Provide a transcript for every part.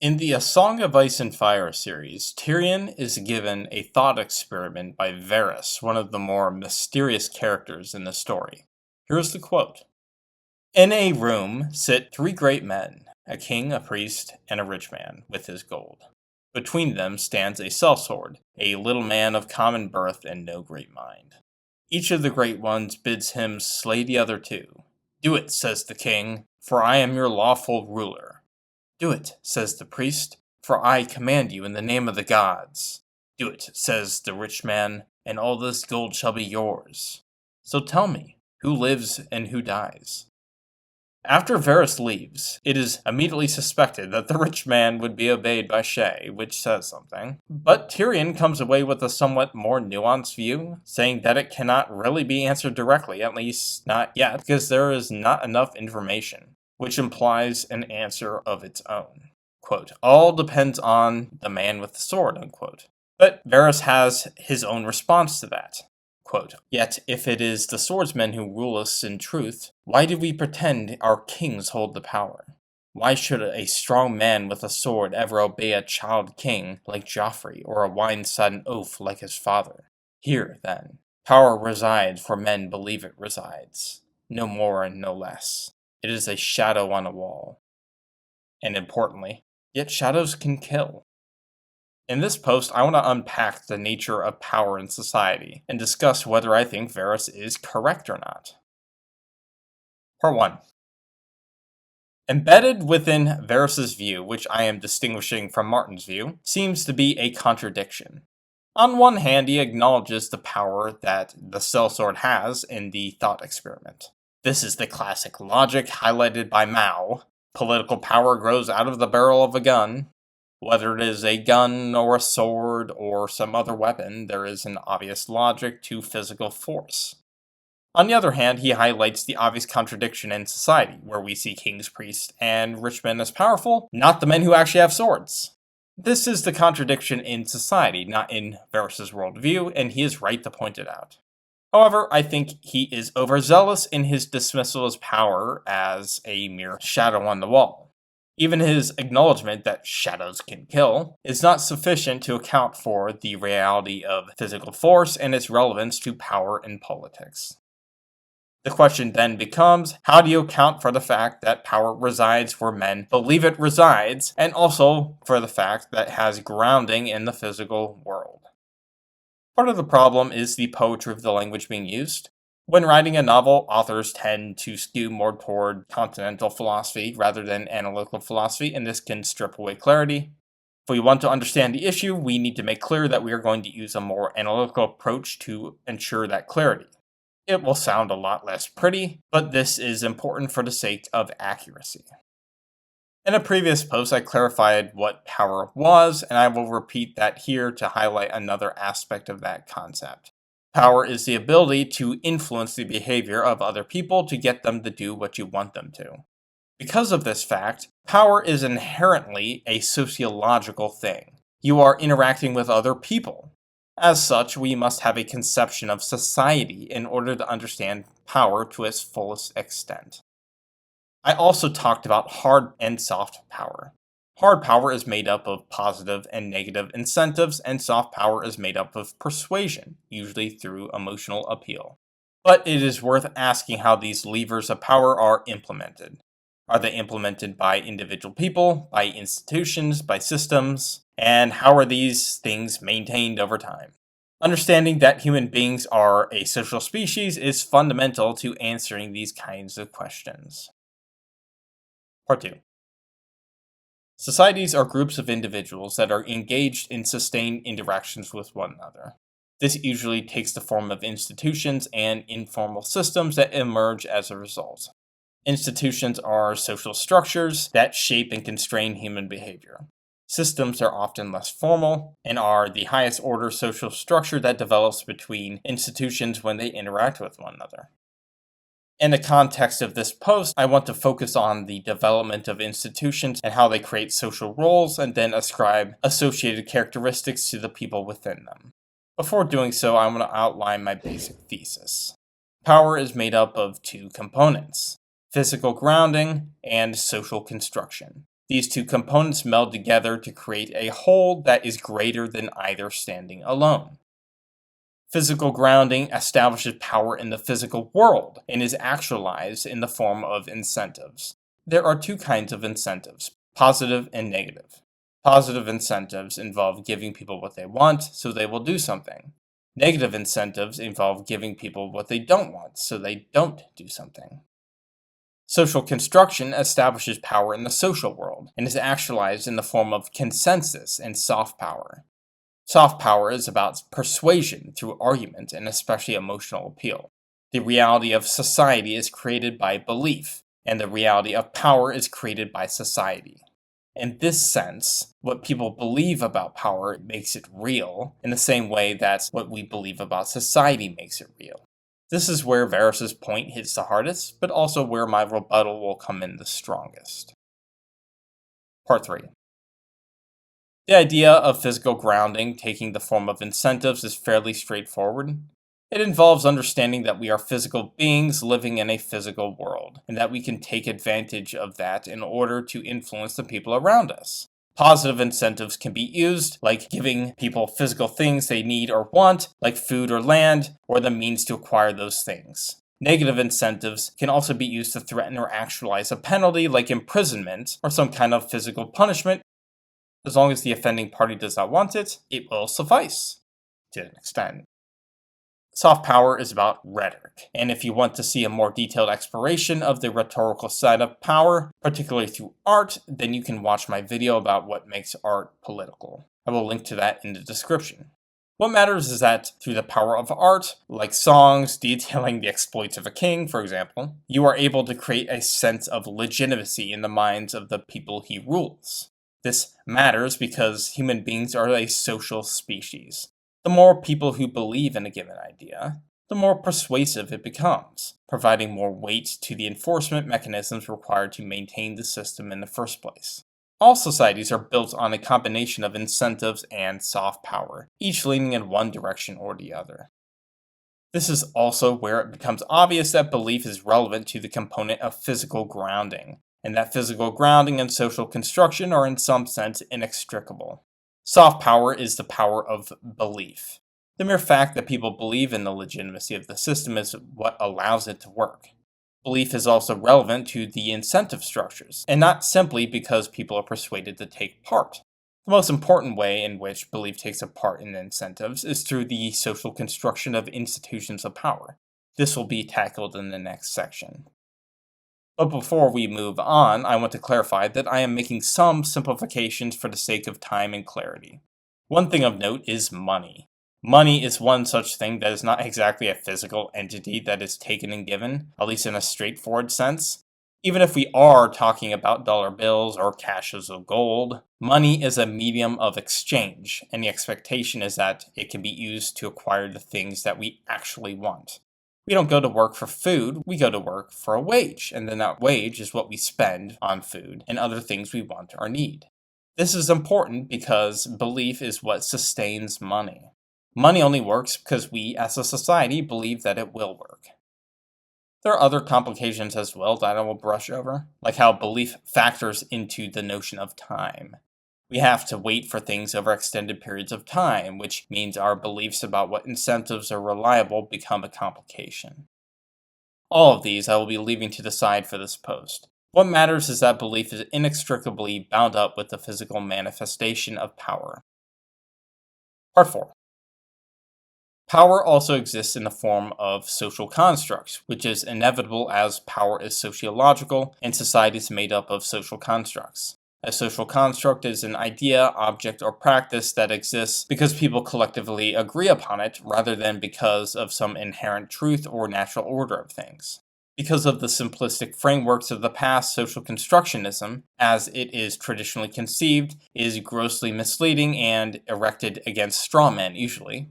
In the A Song of Ice and Fire series, Tyrion is given a thought experiment by Varys, one of the more mysterious characters in the story. Here's the quote. In a room sit three great men, a king, a priest, and a rich man, with his gold. Between them stands a sellsword, a little man of common birth and no great mind. Each of the great ones bids him slay the other two. Do it, says the king, for I am your lawful ruler. Do it, says the priest, for I command you in the name of the gods. Do it, says the rich man, and all this gold shall be yours. So tell me, who lives and who dies? After Varys leaves, it is immediately suspected that the rich man would be obeyed by Shae, which says something. But Tyrion comes away with a somewhat more nuanced view, saying that it cannot really be answered directly, at least not yet, because there is not enough information, which implies an answer of its own. Quote, all depends on the man with the sword, unquote. But Varys has his own response to that. Quote, yet if it is the swordsmen who rule us in truth, why do we pretend our kings hold the power? Why should a strong man with a sword ever obey a child king like Joffrey, or a wine-sodden oaf like his father? Here, then, power resides where men believe it resides, no more and no less. It is a shadow on a wall. And importantly, yet shadows can kill. In this post, I want to unpack the nature of power in society, and discuss whether I think Varys is correct or not. Part 1. Embedded within Varys' view, which I am distinguishing from Martin's view, seems to be a contradiction. On one hand, he acknowledges the power that the sellsword has in the thought experiment. This is the classic logic highlighted by Mao. Political power grows out of the barrel of a gun. Whether it is a gun or a sword or some other weapon, there is an obvious logic to physical force. On the other hand, he highlights the obvious contradiction in society, where we see kings, priests, and rich men as powerful, not the men who actually have swords. This is the contradiction in society, not in Varys' worldview, and he is right to point it out. However, I think he is overzealous in his dismissal of power as a mere shadow on the wall. Even his acknowledgement that shadows can kill is not sufficient to account for the reality of physical force and its relevance to power in politics. The question then becomes, how do you account for the fact that power resides where men believe it resides, and also for the fact that it has grounding in the physical world? Part of the problem is the poetry of the language being used. When writing a novel, authors tend to skew more toward continental philosophy rather than analytical philosophy, and this can strip away clarity. If we want to understand the issue, we need to make clear that we are going to use a more analytical approach to ensure that clarity. It will sound a lot less pretty, but this is important for the sake of accuracy. In a previous post, I clarified what power was, and I will repeat that here to highlight another aspect of that concept. Power is the ability to influence the behavior of other people to get them to do what you want them to. Because of this fact, power is inherently a sociological thing. You are interacting with other people. As such, we must have a conception of society in order to understand power to its fullest extent. I also talked about hard and soft power. Hard power is made up of positive and negative incentives, and soft power is made up of persuasion, usually through emotional appeal. But it is worth asking how these levers of power are implemented. Are they implemented by individual people, by institutions, by systems? And how are these things maintained over time? Understanding that human beings are a social species is fundamental to answering these kinds of questions. Part 2. Societies are groups of individuals that are engaged in sustained interactions with one another. This usually takes the form of institutions and informal systems that emerge as a result. Institutions are social structures that shape and constrain human behavior. Systems are often less formal and are the highest order social structure that develops between institutions when they interact with one another. In the context of this post, I want to focus on the development of institutions and how they create social roles and then ascribe associated characteristics to the people within them. Before doing so, I want to outline my basic thesis. Power is made up of two components: physical grounding and social construction. These two components meld together to create a whole that is greater than either standing alone. Physical grounding establishes power in the physical world and is actualized in the form of incentives. There are two kinds of incentives, positive and negative. Positive incentives involve giving people what they want, so they will do something. Negative incentives involve giving people what they don't want, so they don't do something. Social construction establishes power in the social world and is actualized in the form of consensus and soft power. Soft power is about persuasion through argument and especially emotional appeal. The reality of society is created by belief, and the reality of power is created by society. In this sense, what people believe about power makes it real, in the same way that what we believe about society makes it real. This is where Varus's point hits the hardest, but also where my rebuttal will come in the strongest. Part 3. The idea of physical grounding taking the form of incentives is fairly straightforward. It involves understanding that we are physical beings living in a physical world, and that we can take advantage of that in order to influence the people around us. Positive incentives can be used, like giving people physical things they need or want, like food or land, or the means to acquire those things. Negative incentives can also be used to threaten or actualize a penalty, like imprisonment or some kind of physical punishment. As long as the offending party does not want it, it will suffice, to an extent. Soft power is about rhetoric, and if you want to see a more detailed exploration of the rhetorical side of power, particularly through art, then you can watch my video about what makes art political. I will link to that in the description. What matters is that through the power of art, like songs detailing the exploits of a king, for example, you are able to create a sense of legitimacy in the minds of the people he rules. This matters because human beings are a social species. The more people who believe in a given idea, the more persuasive it becomes, providing more weight to the enforcement mechanisms required to maintain the system in the first place. All societies are built on a combination of incentives and soft power, each leaning in one direction or the other. This is also where it becomes obvious that belief is relevant to the component of physical grounding, and that physical grounding and social construction are in some sense inextricable. Soft power is the power of belief. The mere fact that people believe in the legitimacy of the system is what allows it to work. Belief is also relevant to the incentive structures, and not simply because people are persuaded to take part. The most important way in which belief takes a part in incentives is through the social construction of institutions of power. This will be tackled in the next section. But before we move on, I want to clarify that I am making some simplifications for the sake of time and clarity. One thing of note is money. Money is one such thing that is not exactly a physical entity that is taken and given, at least in a straightforward sense. Even if we are talking about dollar bills or caches of gold, money is a medium of exchange, and the expectation is that it can be used to acquire the things that we actually want. We don't go to work for food, we go to work for a wage, and then that wage is what we spend on food and other things we want or need. This is important because belief is what sustains money. Money only works because we as a society believe that it will work. There are other complications as well that I will brush over, like how belief factors into the notion of time. We have to wait for things over extended periods of time, which means our beliefs about what incentives are reliable become a complication. All of these I will be leaving to the side for this post. What matters is that belief is inextricably bound up with the physical manifestation of power. Part 4. Power also exists in the form of social constructs, which is inevitable as power is sociological and society is made up of social constructs. A social construct is an idea, object, or practice that exists because people collectively agree upon it rather than because of some inherent truth or natural order of things. Because of the simplistic frameworks of the past, social constructionism, as it is traditionally conceived, is grossly misleading and erected against straw men usually.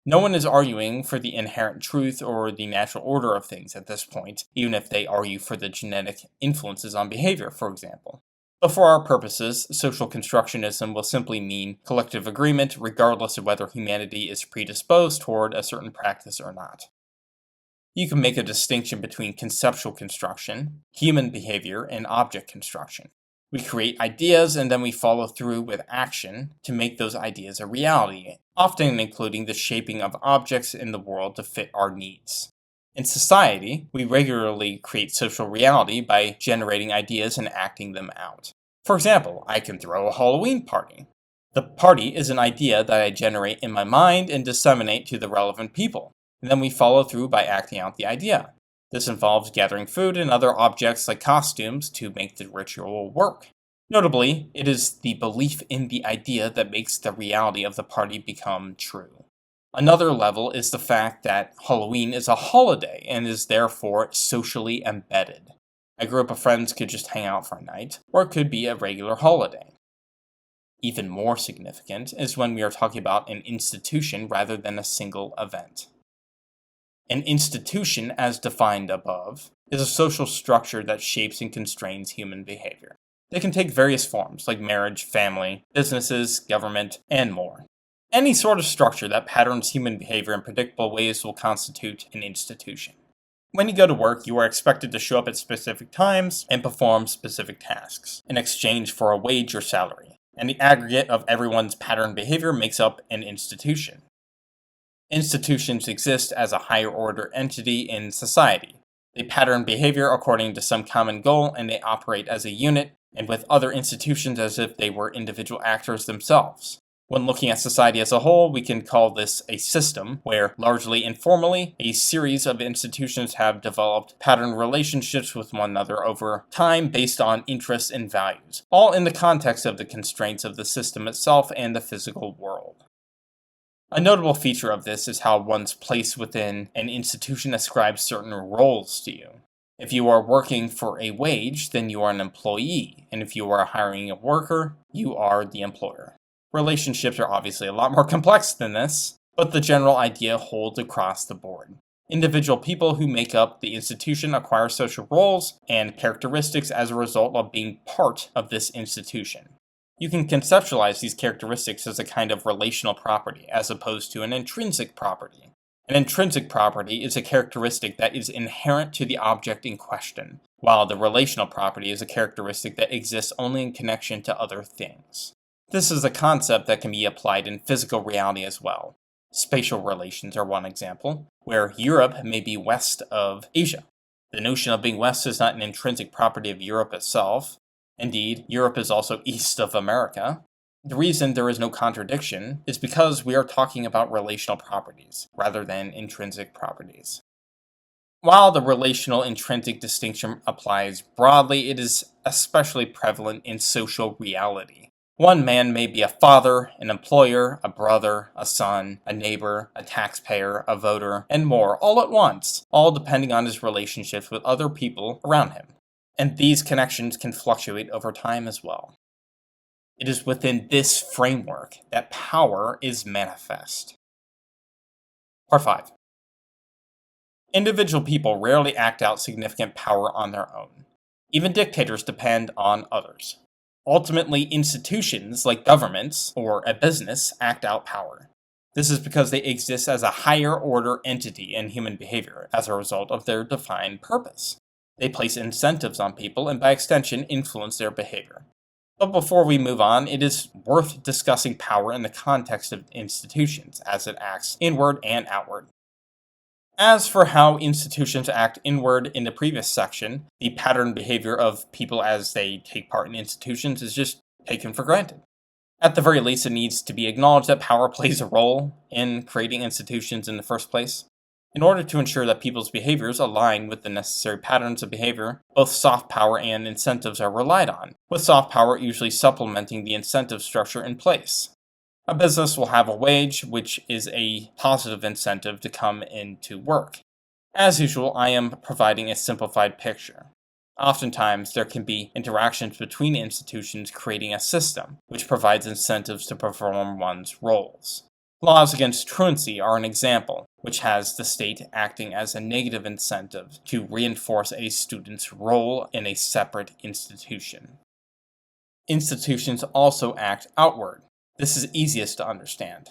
No one is arguing for the inherent truth or the natural order of things at this point, even if they argue for the genetic influences on behavior, for example. But for our purposes, social constructionism will simply mean collective agreement regardless of whether humanity is predisposed toward a certain practice or not. You can make a distinction between conceptual construction, human behavior, and object construction. We create ideas and then we follow through with action to make those ideas a reality, often including the shaping of objects in the world to fit our needs. In society, we regularly create social reality by generating ideas and acting them out. For example, I can throw a Halloween party. The party is an idea that I generate in my mind and disseminate to the relevant people, and then we follow through by acting out the idea. This involves gathering food and other objects like costumes to make the ritual work. Notably, it is the belief in the idea that makes the reality of the party become true. Another level is the fact that Halloween is a holiday and is therefore socially embedded. A group of friends could just hang out for a night, or it could be a regular holiday. Even more significant is when we are talking about an institution rather than a single event. An institution, as defined above, is a social structure that shapes and constrains human behavior. They can take various forms, like marriage, family, businesses, government, and more. Any sort of structure that patterns human behavior in predictable ways will constitute an institution. When you go to work, you are expected to show up at specific times and perform specific tasks, in exchange for a wage or salary, and the aggregate of everyone's patterned behavior makes up an institution. Institutions exist as a higher order entity in society. They pattern behavior according to some common goal, and they operate as a unit, and with other institutions as if they were individual actors themselves. When looking at society as a whole, we can call this a system, where, largely informally, a series of institutions have developed patterned relationships with one another over time based on interests and values, all in the context of the constraints of the system itself and the physical world. A notable feature of this is how one's place within an institution ascribes certain roles to you. If you are working for a wage, then you are an employee, and if you are hiring a worker, you are the employer. Relationships are obviously a lot more complex than this, but the general idea holds across the board. Individual people who make up the institution acquire social roles and characteristics as a result of being part of this institution. You can conceptualize these characteristics as a kind of relational property, as opposed to an intrinsic property. An intrinsic property is a characteristic that is inherent to the object in question, while the relational property is a characteristic that exists only in connection to other things. This is a concept that can be applied in physical reality as well. Spatial relations are one example, where Europe may be west of Asia. The notion of being west is not an intrinsic property of Europe itself. Indeed, Europe is also east of America. The reason there is no contradiction is because we are talking about relational properties, rather than intrinsic properties. While the relational intrinsic distinction applies broadly, it is especially prevalent in social reality. One man may be a father, an employer, a brother, a son, a neighbor, a taxpayer, a voter, and more, all at once, all depending on his relationships with other people around him. And these connections can fluctuate over time as well. It is within this framework that power is manifest. Part 5. Individual people rarely act out significant power on their own. Even dictators depend on others. Ultimately, institutions like governments or a business act out power. This is because they exist as a higher order entity in human behavior as a result of their defined purpose. They place incentives on people and by extension influence their behavior. But before we move on, it is worth discussing power in the context of institutions as it acts inward and outward. As for how institutions act inward in the previous section, the patterned behavior of people as they take part in institutions is just taken for granted. At the very least, it needs to be acknowledged that power plays a role in creating institutions in the first place. In order to ensure that people's behaviors align with the necessary patterns of behavior, both soft power and incentives are relied on, with soft power usually supplementing the incentive structure in place. A business will have a wage, which is a positive incentive to come into work. As usual, I am providing a simplified picture. Oftentimes, there can be interactions between institutions creating a system, which provides incentives to perform one's roles. Laws against truancy are an example, which has the state acting as a negative incentive to reinforce a student's role in a separate institution. Institutions also act outward. This is easiest to understand.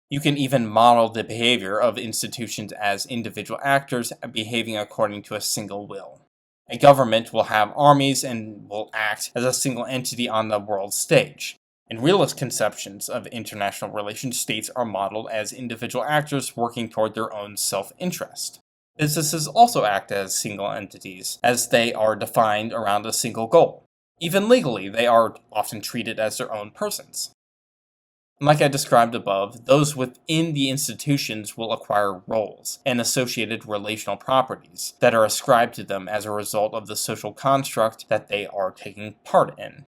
You can even model the behavior of institutions as individual actors behaving according to a single will. A government will have armies and will act as a single entity on the world stage. In realist conceptions of international relations, states are modeled as individual actors working toward their own self-interest. Businesses also act as single entities, as they are defined around a single goal. Even legally, they are often treated as their own persons. Like I described above, those within the institutions will acquire roles and associated relational properties that are ascribed to them as a result of the social construct that they are taking part in.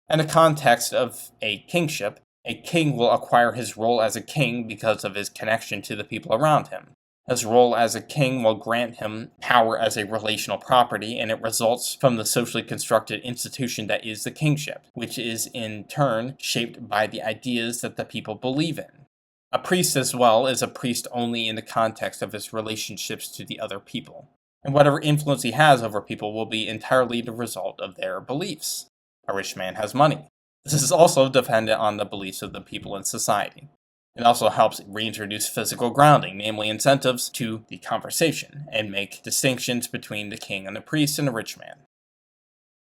In the context of a kingship, a king will acquire his role as a king because of his connection to the people around him. His role as a king will grant him power as a relational property, and it results from the socially constructed institution that is the kingship, which is in turn shaped by the ideas that the people believe in. A priest as well is a priest only in the context of his relationships to the other people, and whatever influence he has over people will be entirely the result of their beliefs. A rich man has money. This is also dependent on the beliefs of the people in society. It also helps reintroduce physical grounding, namely incentives, to the conversation, and make distinctions between the king and the priest and the rich man.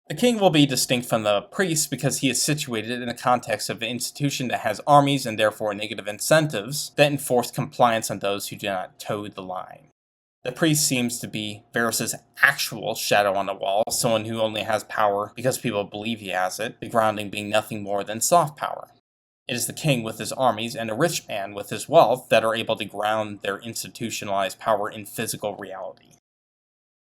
The king will be distinct from the priest because he is situated in the context of an institution that has armies and therefore negative incentives that enforce compliance on those who do not toe the line. The priest seems to be Varus's actual shadow on the wall, someone who only has power because people believe he has it, the grounding being nothing more than soft power. It is the king with his armies and a rich man with his wealth that are able to ground their institutionalized power in physical reality.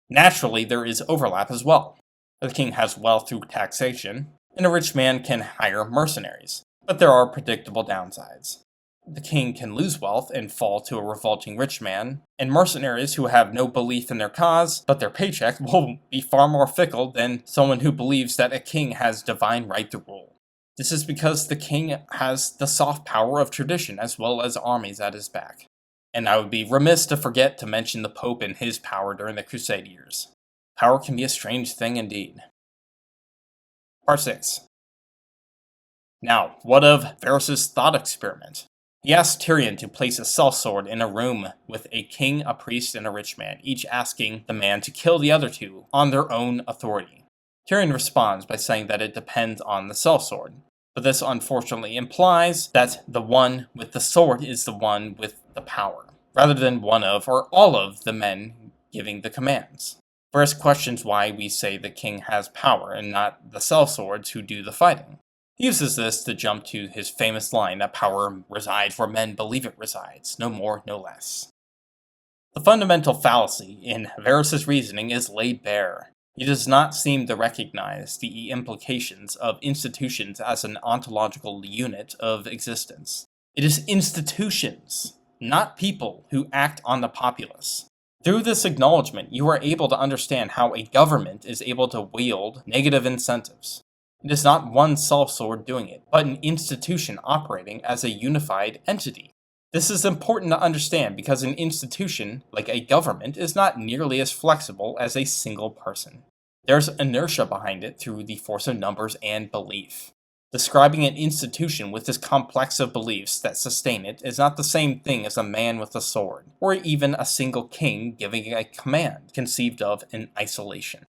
Naturally, there is overlap as well. The king has wealth through taxation, and a rich man can hire mercenaries, but there are predictable downsides. The king can lose wealth and fall to a revolting rich man, and mercenaries who have no belief in their cause, but their paycheck, will be far more fickle than someone who believes that a king has divine right to rule. This is because the king has the soft power of tradition as well as armies at his back. And I would be remiss to forget to mention the Pope and his power during the Crusade years. Power can be a strange thing indeed. Part 6. Now, what of Varus's thought experiment? He asked Tyrion to place a sellsword in a room with a king, a priest, and a rich man, each asking the man to kill the other two on their own authority. Tyrion responds by saying that it depends on the sellsword. But this unfortunately implies that the one with the sword is the one with the power, rather than one of or all of the men giving the commands. Varus questions why we say the king has power and not the sellswords who do the fighting. He uses this to jump to his famous line that power resides where men believe it resides, no more, no less. The fundamental fallacy in Varus's reasoning is laid bare. He does not seem to recognize the implications of institutions as an ontological unit of existence. It is institutions, not people, who act on the populace. Through this acknowledgement, you are able to understand how a government is able to wield negative incentives. It is not one sellsword doing it, but an institution operating as a unified entity. This is important to understand because an institution, like a government, is not nearly as flexible as a single person. There's inertia behind it through the force of numbers and belief. Describing an institution with this complex of beliefs that sustain it is not the same thing as a man with a sword, or even a single king giving a command, conceived of in isolation.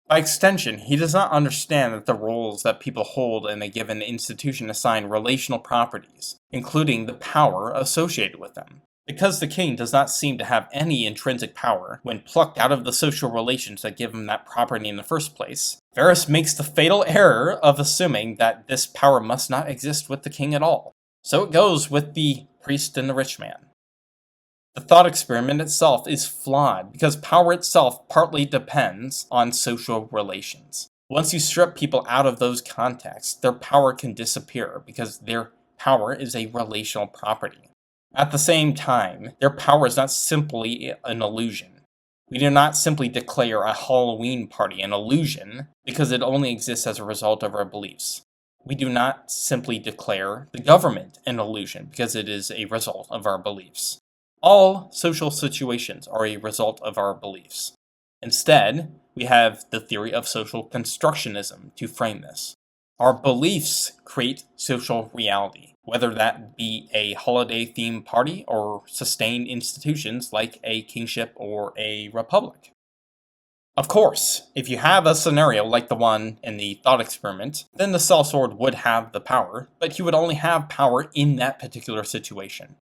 By extension, he does not understand that the roles that people hold in a given institution assign relational properties, including the power associated with them. Because the king does not seem to have any intrinsic power when plucked out of the social relations that give him that property in the first place, Varus makes the fatal error of assuming that this power must not exist with the king at all. So it goes with the priest and the rich man. The thought experiment itself is flawed because power itself partly depends on social relations. Once you strip people out of those contexts, their power can disappear because their power is a relational property. At the same time, their power is not simply an illusion. We do not simply declare a Halloween party an illusion because it only exists as a result of our beliefs. We do not simply declare the government an illusion because it is a result of our beliefs. All social situations are a result of our beliefs. Instead, we have the theory of social constructionism to frame this. Our beliefs create social reality, whether that be a holiday-themed party or sustained institutions like a kingship or a republic. Of course, if you have a scenario like the one in the thought experiment, then the sellsword would have the power, but he would only have power in that particular situation.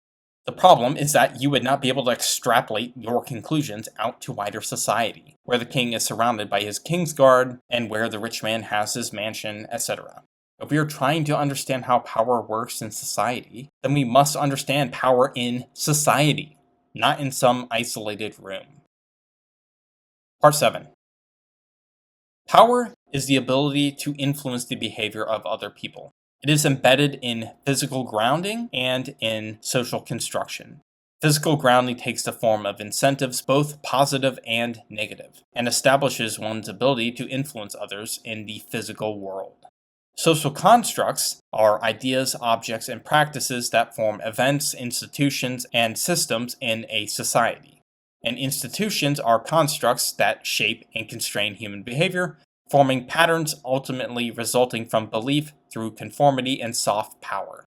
The problem is that you would not be able to extrapolate your conclusions out to wider society, where the king is surrounded by his Kingsguard, and where the rich man has his mansion, etc. If we are trying to understand how power works in society, then we must understand power in society, not in some isolated room. Part 7. Power is the ability to influence the behavior of other people. It is embedded in physical grounding and in social construction. Physical grounding takes the form of incentives, both positive and negative, and establishes one's ability to influence others in the physical world. Social constructs are ideas, objects, and practices that form events, institutions, and systems in a society. And institutions are constructs that shape and constrain human behavior, forming patterns ultimately resulting from belief through conformity and soft power.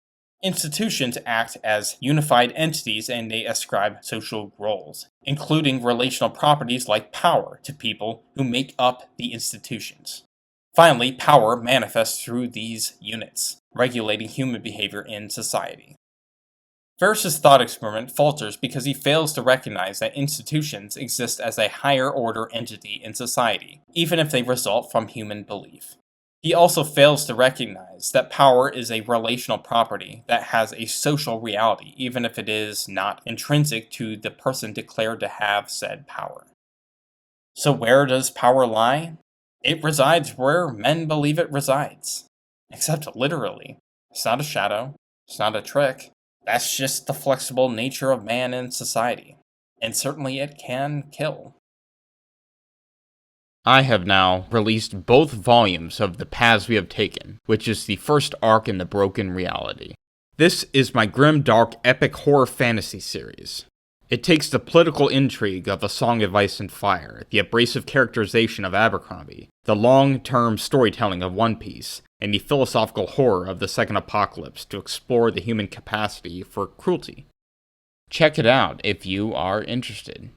Institutions act as unified entities and they ascribe social roles, including relational properties like power to people who make up the institutions. Finally, power manifests through these units, regulating human behavior in society. Ferris's thought experiment falters because he fails to recognize that institutions exist as a higher order entity in society, even if they result from human belief. He also fails to recognize that power is a relational property that has a social reality, even if it is not intrinsic to the person declared to have said power. So where does power lie? It resides where men believe it resides. Except literally. It's not a shadow. It's not a trick. That's just the flexible nature of man in society. And certainly it can kill. I have now released both volumes of The Paths We Have Taken, which is the first arc in the Broken Reality. This is my grim, dark, epic horror fantasy series. It takes the political intrigue of A Song of Ice and Fire, the abrasive characterization of Abercrombie, the long-term storytelling of One Piece, and the philosophical horror of the Second Apocalypse to explore the human capacity for cruelty. Check it out if you are interested.